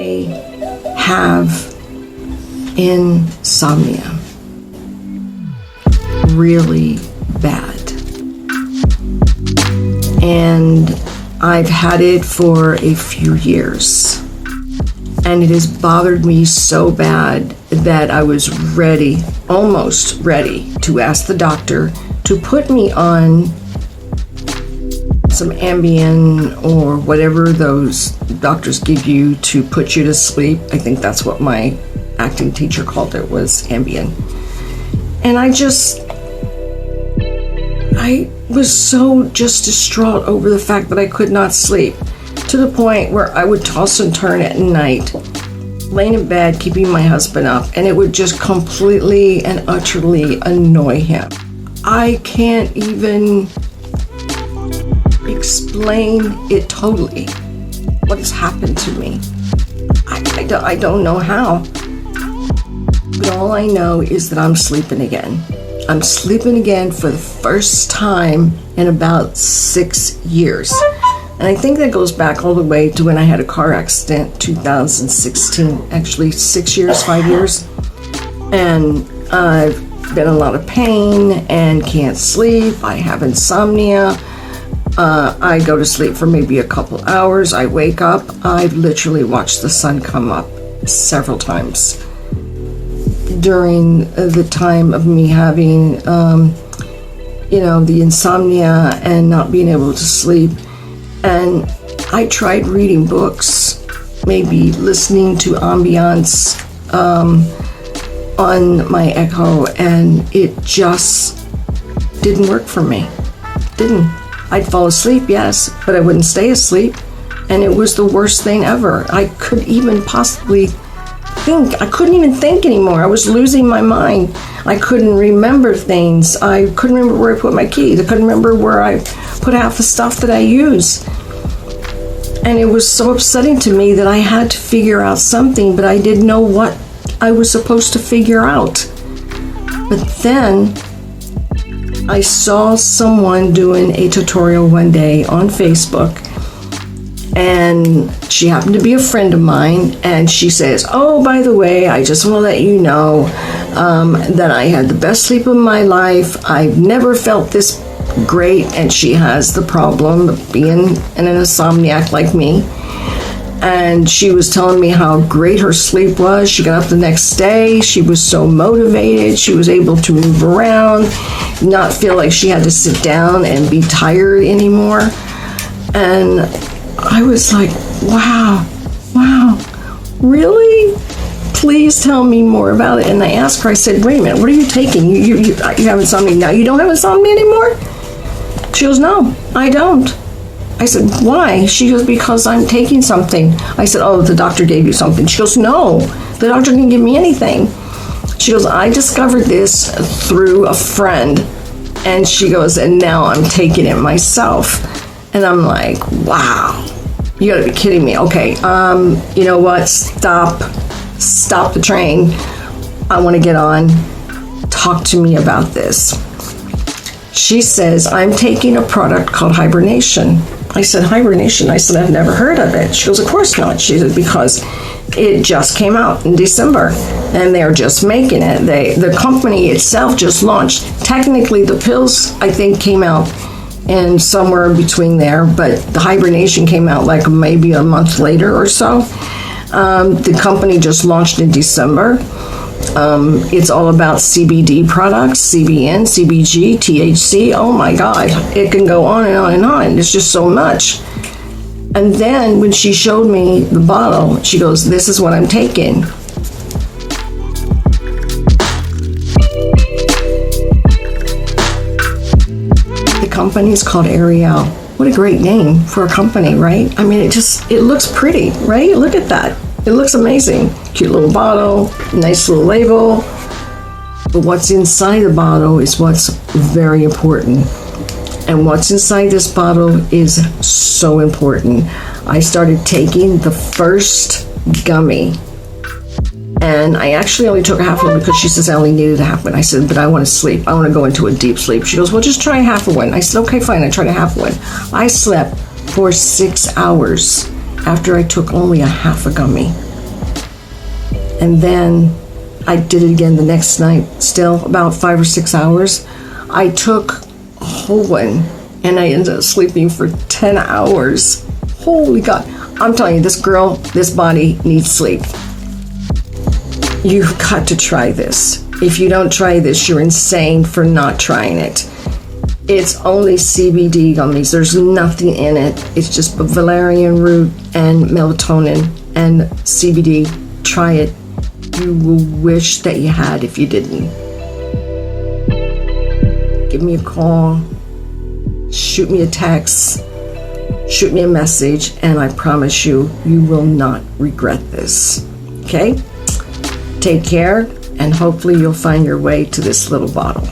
I have insomnia. Really bad. And I've had it for a few years. And it has bothered me so bad that I was ready, almost ready, to ask the doctor to put me on some Ambien or whatever those doctors give you to put you to sleep. I think that's what my acting teacher called it, was Ambien. And I was so just distraught over the fact that I could not sleep, to the point where I would toss and turn at night, laying in bed, keeping my husband up, and it would just completely and utterly annoy him. I can't even explain it totally, what has happened to me. I don't know how. But all I know is that I'm sleeping again. I'm sleeping again for the first time in about 6 years. And I think that goes back all the way to when I had a car accident, 2016, actually 6 years, 5 years. And I've been in a lot of pain and can't sleep. I have insomnia. I go to sleep for maybe a couple hours. I wake up. I've literally watched the sun come up several times during the time of me having, the insomnia and not being able to sleep. And I tried reading books, maybe listening to ambiance on my Echo, and it just didn't work for me. Didn't. I'd fall asleep, yes, but I wouldn't stay asleep. And it was the worst thing ever. I couldn't even think anymore. I was losing my mind. I couldn't remember things. I couldn't remember where I put my keys. I couldn't remember where I put half the stuff that I use. And it was so upsetting to me that I had to figure out something, but I didn't know what I was supposed to figure out. But then I saw someone doing a tutorial one day on Facebook, and she happened to be a friend of mine, and she says, "Oh, by the way, I just want to let you know that I had the best sleep of my life. I've never felt this great," and she has the problem of being an insomniac like me. And she was telling me how great her sleep was. She got up the next day. She was so motivated. She was able to move around, not feel like she had to sit down and be tired anymore. And I was like, wow, really? Please tell me more about it. And I asked her, I said, wait a minute, what are you taking? You have insomnia now. You don't have insomnia anymore? She goes, no, I don't. I said, why? She goes, because I'm taking something. I said, oh, the doctor gave you something. She goes, no, the doctor didn't give me anything. She goes, I discovered this through a friend. And she goes, and now I'm taking it myself. And I'm like, wow, you gotta be kidding me. Okay, you know what? Stop the train. I wanna get on. Talk to me about this. She says, I'm taking a product called hibernation. I said, hibernation? I said, I've never heard of it. She goes, of course not. She said, because it just came out in December and they're just making it. The company itself just launched. Technically, the pills, I think, came out in somewhere between there, but the hibernation came out like maybe a month later or so. The company just launched in December. It's all about CBD products, CBN, CBG, THC. Oh my God, it can go on and on and on. It's just so much. And then when she showed me the bottle, she goes, this is what I'm taking. The company is called Ariel. What a great name for a company, right? I mean, it looks pretty, right? Look at that. It looks amazing. Cute little bottle, nice little label. But what's inside the bottle is what's very important. And what's inside this bottle is so important. I started taking the first gummy, and I actually only took a half one because she says I only needed a half one. I said, but I want to sleep. I want to go into a deep sleep. She goes, well, just try half of one. I said, okay, fine. I tried a half one. I slept for 6 hours after I took only a half a gummy. And then I did it again the next night, still about 5 or 6 hours. I took a whole one and I ended up sleeping for 10 hours. Holy God. I'm telling you, this girl, this body needs sleep. You've got to try this. If you don't try this, you're insane for not trying it. It's only CBD gummies. There's nothing in it. It's just valerian root and melatonin and CBD. Try it. You will wish that you had if you didn't. Give me a call. Shoot me a text. Shoot me a message. And I promise you, you will not regret this. Okay? Take care. And hopefully you'll find your way to this little bottle.